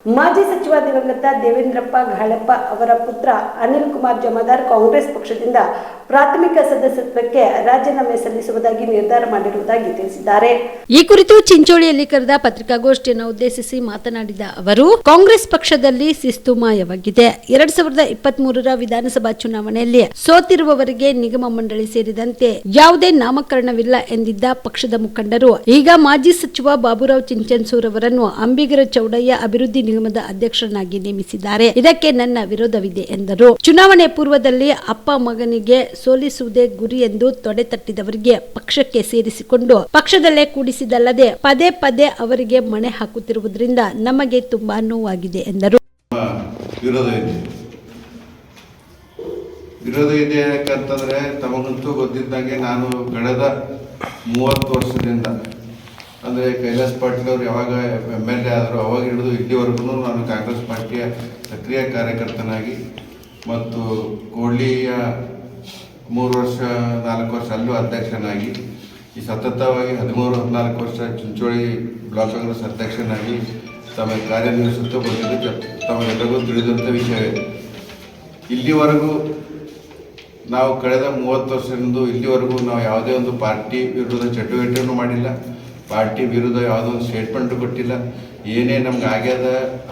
ಮಾಜಿ ಸಚಿವ ದಿವಂಗತ ದೇವೇಂದ್ರಪ್ಪ ಘಾಳಪ್ಪ ಅವರ ಪುತ್ರ ಅನಿಲ್ ಕುಮಾರ್ ಜಮಾದಾರ್ ಕಾಂಗ್ರೆಸ್ ಪಕ್ಷದಿಂದ ಪ್ರಾಥಮಿಕ ಸದಸ್ಯತ್ವಕ್ಕೆ ರಾಜೀನಾಮೆ ಸಲ್ಲಿಸುವುದಾಗಿ ನಿರ್ಧಾರ ಮಾಡಿರುವುದಾಗಿ ತಿಳಿಸಿದ್ದಾರೆ. ಈ ಕುರಿತು ಚಿಂಚೋಳಿಯಲ್ಲಿ ಕರೆದ ಪತ್ರಿಕಾಗೋಷ್ಠಿಯನ್ನು ಉದ್ದೇಶಿಸಿ ಮಾತನಾಡಿದ ಅವರು, ಕಾಂಗ್ರೆಸ್ ಪಕ್ಷದಲ್ಲಿ ಶಿಸ್ತು ಮಾಯವಾಗಿದೆ. 2023ರ ವಿಧಾನಸಭಾ ಚುನಾವಣೆಯಲ್ಲಿ ಸೋತಿರುವವರಿಗೆ ನಿಗಮ ಮಂಡಳಿ ಸೇರಿದಂತೆ ಯಾವುದೇ ನಾಮಕರಣವಿಲ್ಲ ಎಂದಿದ್ದ ಪಕ್ಷದ ಮುಖಂಡರು ಈಗ ಮಾಜಿ ಸಚಿವ ಬಾಬುರಾವ್ ಚಿಂಚನ್ಸೂರ್ ಅವರನ್ನು ಅಂಬಿಗರ ಚೌಡಯ್ಯ ಅಭಿವೃದ್ಧಿ ನಿಗಮದ ಅಧ್ಯಕ್ಷರನ್ನಾಗಿ ನೇಮಿಸಿದ್ದಾರೆ. ಇದಕ್ಕೆ ನನ್ನ ವಿರೋಧವಿದೆ ಎಂದರು. ಚುನಾವಣೆ ಪೂರ್ವದಲ್ಲಿ ಅಪ್ಪ ಮಗನಿಗೆ ಸೋಲಿಸುವುದೇ ಗುರಿ ಎಂದು ತೊಡೆ ತಟ್ಟಿದವರಿಗೆ ಪಕ್ಷಕ್ಕೆ ಸೇರಿಸಿಕೊಂಡು ಪಕ್ಷದಲ್ಲೇ ಕೂಡಿಸಿದಲ್ಲದೆ ಪದೇ ಪದೇ ಅವರಿಗೆ ಮಣೆ ಹಾಕುತ್ತಿರುವುದರಿಂದ ನಮಗೆ ತುಂಬಾ ನೋವಾಗಿದೆ ಎಂದರು. ವಿರೋಧ ಇದೆ ಯಾಕಂತಂದ್ರೆ ತಮಗಂತೂ ಗೊತ್ತಿದ್ದಂಗೆ ನಾನು ಕಳೆದ 30 ವರ್ಷದಿಂದ ಅಂದರೆ ಕೈಲಾಸ್ ಪಾಟೀಲ್ ಅವರು ಯಾವಾಗ MLA ಆದರೂ ಅವಾಗ ಹಿಡಿದು ಇಲ್ಲಿವರೆಗೂ ನಾನು ಕಾಂಗ್ರೆಸ್ ಪಾರ್ಟಿಯ ಸಕ್ರಿಯ ಕಾರ್ಯಕರ್ತನಾಗಿ ಮತ್ತು ಕೋಡ್ಲಿಯ 3 ವರ್ಷ 4 ವರ್ಷ ಅಲ್ಲೂ ಅಧ್ಯಕ್ಷನಾಗಿ ಈ ಸತತವಾಗಿ 13-14 ವರ್ಷ ಚಿಂಚೋಳಿ ಬ್ಲಾಕ್ ಕಾಂಗ್ರೆಸ್ ಅಧ್ಯಕ್ಷನಾಗಿ ತಮ್ಮ ಕಾರ್ಯನಿರ್ವಹಿಸುತ್ತಾ ಬಂದಿದ್ದು ತಮಗೆಲ್ಲರಿಗೂ ತಿಳಿದಂಥ ವಿಷಯವೇ. ಇಲ್ಲಿವರೆಗೂ ನಾವು ಕಳೆದ 30 ವರ್ಷದಿಂದ ಇಲ್ಲಿವರೆಗೂ ನಾವು ಯಾವುದೇ ಒಂದು ಪಾರ್ಟಿ ವಿರುದ್ಧ ಚಟುವಟಿಕೆಯನ್ನು ಮಾಡಿಲ್ಲ, ಪಾರ್ಟಿ ವಿರುದ್ಧ ಯಾವುದೋ ಒಂದು ಸ್ಟೇಟ್ಮೆಂಟು ಕೊಟ್ಟಿಲ್ಲ. ಏನೇ ನಮ್ಗೆ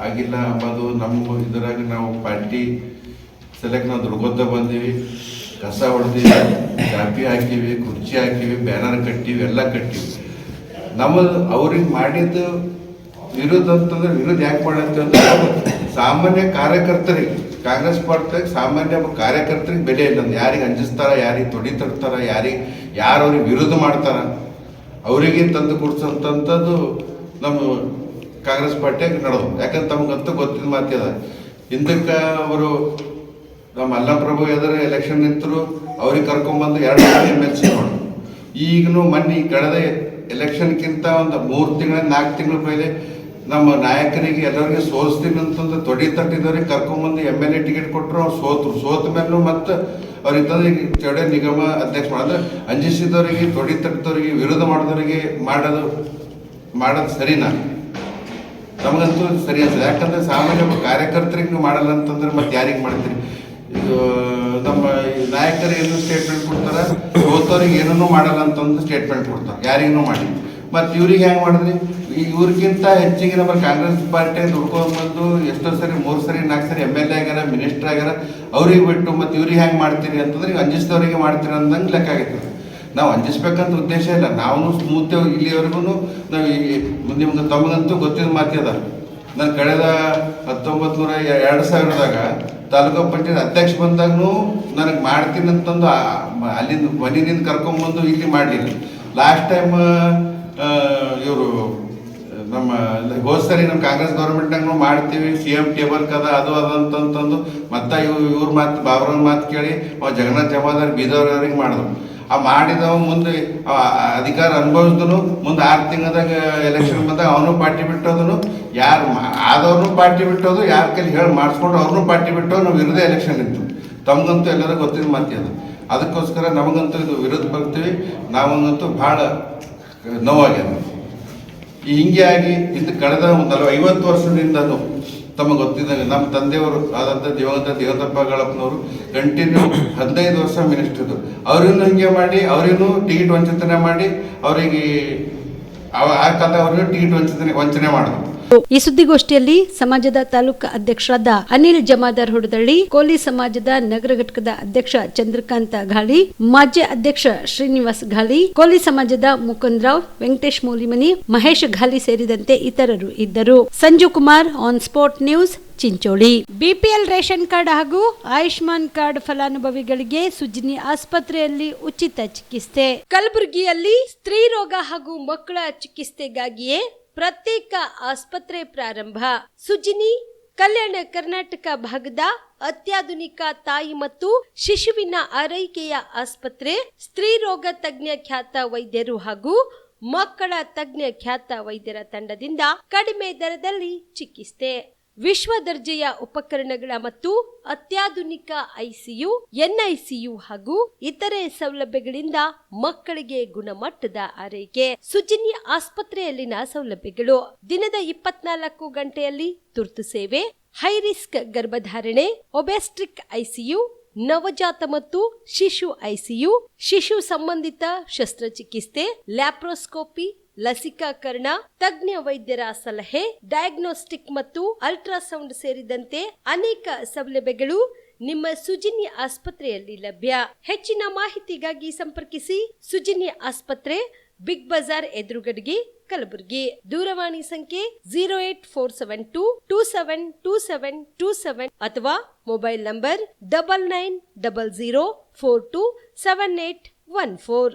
ಆಗಿಲ್ಲ ಅಂಬೋದು ನಮ್ಮ ಇದರಾಗ ನಾವು ಪಾರ್ಟಿ ಸಲಕ್ಕೆ ನಾವು ದುಡ್ಕೊತ ಬಂದೀವಿ, ಕಸ ಹೊಡೆದೀವಿ, ಚಾಪಿ ಹಾಕಿವಿ, ಕುರ್ಚಿ ಹಾಕಿವಿ, ಬ್ಯಾನರ್ ಕಟ್ಟಿವಿ, ಎಲ್ಲ ಕಟ್ಟಿವಿ. ನಮ್ಮದು ಅವ್ರಿಗೆ ಮಾಡಿದ್ದು ವಿರೋಧ ಅಂತಂದ್ರೆ ವಿರೋಧ ಯಾಕೆ ಮಾಡಂತಂದ್ರೆ ಸಾಮಾನ್ಯ ಕಾರ್ಯಕರ್ತರಿಗೆ ಕಾಂಗ್ರೆಸ್ ಪಾರ್ಟಿಯಾಗ ಸಾಮಾನ್ಯ ಕಾರ್ಯಕರ್ತರಿಗೆ ಬೆಲೆ ಇಲ್ಲ. ಯಾರಿಗೆ ಅಂಜಿಸ್ತಾರ, ಯಾರಿಗೆ ತೊಡಿ ತಡ್ತಾರ, ಯಾರು ಅವ್ರಿಗೆ ವಿರೋಧ ಮಾಡ್ತಾರ ಅವರಿಗೆ ತಂದು ಕೊಡ್ಸಂಥದ್ದು ನಮ್ಮ ಕಾಂಗ್ರೆಸ್ ಪಾರ್ಟಿಯಾಗ ನಡೆದು. ಯಾಕಂದ್ರೆ ತಮಗಂತೂ ಗೊತ್ತಿದ್ದ ಮಾತಿದ. ಹಿಂದಕ್ಕೆ ಅವರು ನಮ್ಮ ಅಲ್ಲಪ್ರಭು ಎದುರು ಎಲೆಕ್ಷನ್ ನಿಂತರು, ಅವ್ರಿಗೆ ಕರ್ಕೊಂಡ್ಬಂದು 2 MLC ಮಾಡೋದು. ಈಗಲೂ ಮೊನ್ನೆ ಕಳೆದ ಎಲೆಕ್ಷನ್ಗಿಂತ ಒಂದು 3 ತಿಂಗಳ 4 ತಿಂಗಳ ಪೈಲೆ ನಮ್ಮ ನಾಯಕರಿಗೆ ಎಲ್ಲರಿಗೆ ಸೋಲಿಸ್ತೀನಿ ಅಂತಂದು ತೊಡಿ ತಟ್ಟಿದವ್ರಿಗೆ ಕರ್ಕೊಂಡ್ಬಂದು MLA ಟಿಕೆಟ್ ಕೊಟ್ಟರು. ಅವ್ರು ಸೋತ ಮೇಲೂ ಮತ್ತು ಅವ್ರಿಗೆ ತಂದು ಚೌಡ ನಿಗಮ ಅಧ್ಯಕ್ಷ ಮಾಡಿದ್ರೆ ಅಂಜಿಸಿದವರಿಗೆ, ತೊಡಿ ತಟ್ಟಿದವರಿಗೆ, ವಿರೋಧ ಮಾಡಿದವರಿಗೆ ಮಾಡೋದು ಸರಿನಾ? ನಮಗಂತೂ ಸರಿ ಅನ್ಸಲ್ಲ. ಯಾಕಂದ್ರೆ ಸಾಮಾನ್ಯ ಕಾರ್ಯಕರ್ತರಿಗೆ ನೀವು ಮಾಡಲ್ಲ ಅಂತಂದ್ರೆ ಮತ್ತೆ ಯಾರಿಗೆ ಮಾಡ್ತೀರಿ? ಇದು ನಮ್ಮ ನಾಯಕರಿಗೆ ಏನು ಸ್ಟೇಟ್ಮೆಂಟ್ ಕೊಡ್ತಾರೆ, ಸೋತವ್ರಿಗೆ ಏನೂ ಮಾಡಲ್ಲ ಅಂತಂದು ಸ್ಟೇಟ್ಮೆಂಟ್ ಕೊಡ್ತಾರೆ, ಯಾರಿಗೂ ಮಾಡಿ. ಮತ್ತು ಇವ್ರಿಗೆ ಹೆಂಗೆ ಮಾಡಿದ್ರಿ? ಇವ್ರಿಗಿಂತ ಹೆಚ್ಚಿಗೆ ನಮ್ಮ ಕಾಂಗ್ರೆಸ್ ಪಾರ್ಟಿ ದುಡ್ಕೊಂಡ್ಬಂದು ಎಷ್ಟೋ ಸರಿ 3 ಸರಿ 4 ಸರಿ MLA ಆಗ್ಯಾರ, ಮಿನಿಸ್ಟರ್ ಆಗ್ಯಾರ, ಅವ್ರಿಗೆ ಬಿಟ್ಟು ಮತ್ತು ಇವ್ರಿಗೆ ಹೆಂಗೆ ಮಾಡ್ತೀರಿ ಅಂತಂದ್ರೆ ಈಗ ಅಂಜಿಸಿದವ್ರಿಗೆ ಮಾಡ್ತೀರಿ ಅಂದಂಗೆ ಲೆಕ್ಕ ಆಗೈತೆ. ನಾವು ಅಂಜಿಸ್ಬೇಕಂತ ಉದ್ದೇಶ ಇಲ್ಲ. ನಾವು ಸ್ಮೂತ್ ಇಲ್ಲಿವರೆಗೂ ನಾವು ನಿಮ್ಗೆ ತಮಗಂತೂ ಗೊತ್ತಿದ್ದ ಮಾತಿದ. ನಾನು ಕಳೆದ 2000ದಾಗ ತಾಲೂಕು ಪಂಚಾಯತ್ ಅಧ್ಯಕ್ಷ ಬಂದಾಗೂ ನನಗೆ ಮಾಡ್ತೀನಿ ಅಂತಂದು ಅಲ್ಲಿಂದ ಮನೆಯಿಂದ ಕರ್ಕೊಂಡ್ಬಂದು ಇಲ್ಲಿ ಮಾಡಲಿಲ್ಲ. ಲಾಸ್ಟ್ ಟೈಮ್ ಇವರು ನಮ್ಮ ಹೋದ ಸರಿ ನಮ್ಮ ಕಾಂಗ್ರೆಸ್ ಗೌರ್ಮೆಂಟ್ನಾಗ ಮಾಡ್ತೀವಿ, CM ಟೇಬಲ್ ಕದ ಅದು ಅದಂತಂದು ಮತ್ತೆ ಇವ್ರ ಮಾತು ಬಾಬುರಾವ್ ಮಾತು ಕೇಳಿ ಜಗನ್ನಾಥ್ ಜಮಾದಾರ್ ಬೀದವ್ರವ್ರಿಗೆ ಮಾಡಿದ್ರು. ಆ ಮಾಡಿದವ ಮುಂದೆ ಅಧಿಕಾರ ಅನುಭವಿಸಿದನು. ಮುಂದೆ 6 ತಿಂಗಳದಾಗ ಎಲೆಕ್ಷನ್ ಬಂದಾಗ ಅವನು ಪಾರ್ಟಿ ಬಿಟ್ಟೋದನು, ಯಾರು ಆದವ್ರನ್ನೂ ಪಾರ್ಟಿ ಬಿಟ್ಟೋದು, ಯಾರ ಕೈಲಿ ಹೇಳಿ ಮಾಡಿಸ್ಕೊಂಡು ಅವ್ರನ್ನೂ ಪಾರ್ಟಿ ಬಿಟ್ಟೋದು. ನಾವು ವಿರೋಧ ಎಲೆಕ್ಷನ್ ಇತ್ತು. ತಮಗಂತೂ ಎಲ್ಲರೂ ಗೊತ್ತಿದ್ದು ಮಾತಿ ಅದು. ಅದಕ್ಕೋಸ್ಕರ ನಮಗಂತೂ ಇದು ವಿರೋಧ ಬರ್ತೀವಿ. ನಾವಂತೂ ಭಾಳ ನೋವಾಗ್ಯದ. ಹಿಂಗೆ ಆಗಿ ಇಂದು ಕಳೆದ 50 ವರ್ಷದಿಂದಲೂ ತಮಗೆ ಗೊತ್ತಿದ್ದಂಗೆ ನಮ್ಮ ತಂದೆಯವರು ಆದಂಥ ದಿವಂಗತ ದೇವೇಂದ್ರಪ್ಪ ಘಾಳಪ್ಪನವರು ಕಂಟಿನ್ಯೂ 15 ವರ್ಷ ಮಿನಿಸ್ಟರ್ ಇದ್ದರು. ಅವ್ರನ್ನೂ ಹಿಂಗೆ ಮಾಡಿ, ಅವ್ರಿಗೂ ಟಿಕೆಟ್ ವಂಚನೆ ಮಾಡಿ, ಅವರಿಗೆ ಆ ಕಾಲ ಅವ್ರಿಗೆ ಟಿಕೆಟ್ ವಂಚನೆ ಮಾಡಿದ್ರು. ಈ ಸುದ್ದಿಗೋಷ್ಠಿಯಲ್ಲಿ ಸಮಾಜದ ತಾಲೂಕಾ ಅಧ್ಯಕ್ಷರಾದ ಅನಿಲ್ ಜಮಾದಾರ್ ಹುಡದಳ್ಳಿ, ಕೋಲಿ ಸಮಾಜದ ನಗರ ಘಟಕದ ಅಧ್ಯಕ್ಷ ಚಂದ್ರಕಾಂತ ಘಾಳಿ, ಮಾಜಿ ಅಧ್ಯಕ್ಷ ಶ್ರೀನಿವಾಸ್ ಘಾಳಿ, ಕೋಲಿ ಸಮಾಜದ ಮುಕುಂದರಾವ್, ವೆಂಕಟೇಶ್ ಮೂಲಿಮನಿ, ಮಹೇಶ್ ಘಾಳಿ ಸೇರಿದಂತೆ ಇತರರು ಇದ್ದರು. Sanju Kumar, on spot news, Chincholi. BPL ration card ಹಾಗೂ ಆಯುಷ್ಮಾನ್ ಕಾರ್ಡ್ ಫಲಾನುಭವಿಗಳಿಗೆ ಸುಜಿನಿ ಆಸ್ಪತ್ರೆಯಲ್ಲಿ ಉಚಿತ ಚಿಕಿತ್ಸೆ. ಕಲಬುರಗಿಯಲ್ಲಿ ಸ್ತ್ರೀ ರೋಗ ಹಾಗೂ ಮಕ್ಕಳ ಚಿಕಿತ್ಸೆಗಾಗಿಯೇ ಪ್ರತ್ಯೇಕ ಆಸ್ಪತ್ರೆ ಪ್ರಾರಂಭ. ಸುಜಿನಿ ಕಲ್ಯಾಣ ಕರ್ನಾಟಕ ಭಾಗದ ಅತ್ಯಾಧುನಿಕ ತಾಯಿ ಮತ್ತು ಶಿಶುವಿನ ಆರೈಕೆಯ ಆಸ್ಪತ್ರೆ. ಸ್ತ್ರೀ ರೋಗ ತಜ್ಞ ಖ್ಯಾತ ವೈದ್ಯರು ಹಾಗೂ ಮಕ್ಕಳ ತಜ್ಞ ಖ್ಯಾತ ವೈದ್ಯರ ತಂಡದಿಂದ ಕಡಿಮೆ ದರದಲ್ಲಿ ಚಿಕಿತ್ಸೆ. ವಿಶ್ವ ದರ್ಜೆಯ ಉಪಕರಣಗಳ ಮತ್ತು ಅತ್ಯಾಧುನಿಕ ICU, NICU ಹಾಗೂ ಇತರೆ ಸೌಲಭ್ಯಗಳಿಂದ ಮಕ್ಕಳಿಗೆ ಗುಣಮಟ್ಟದ ಆರೈಕೆ. ಸುಜಿನಿ ಆಸ್ಪತ್ರೆಯಲ್ಲಿನ ಸೌಲಭ್ಯಗಳು: ದಿನದ 24 ಗಂಟೆಯಲ್ಲಿ ತುರ್ತು ಸೇವೆ, ಹೈ ರಿಸ್ಕ್ ಗರ್ಭಧಾರಣೆ, ಒಬೆಸ್ಟ್ರಿಕ್ ICU, ನವಜಾತ ಮತ್ತು ಶಿಶು ICU, ಶಿಶು ಸಂಬಂಧಿತ ಶಸ್ತ್ರಚಿಕಿತ್ಸೆ, ಲ್ಯಾಪ್ರೋಸ್ಕೋಪಿ, ಲಸಿಕಾಕರಣ, ತಜ್ಞ ವೈದ್ಯರ ಸಲಹೆ, ಡಯಾಗ್ನೋಸ್ಟಿಕ್ ಮತ್ತು ಅಲ್ಟ್ರಾಸೌಂಡ್ ಸೇರಿದಂತೆ ಅನೇಕ ಸೌಲಭ್ಯಗಳು ನಿಮ್ಮ ಸುಜಿನಿ ಆಸ್ಪತ್ರೆಯಲ್ಲಿ ಲಭ್ಯ. ಹೆಚ್ಚಿನ ಮಾಹಿತಿಗಾಗಿ ಸಂಪರ್ಕಿಸಿ ಸುಜಿನಿ ಆಸ್ಪತ್ರೆ, ಬಿಗ್ ಬಜಾರ್ ಎದುರುಗಡೆಗೆ, ಕಲಬುರಗಿ. ದೂರವಾಣಿ ಸಂಖ್ಯೆ 08472272727 ಅಥವಾ ಮೊಬೈಲ್ ನಂಬರ್ 9900427814.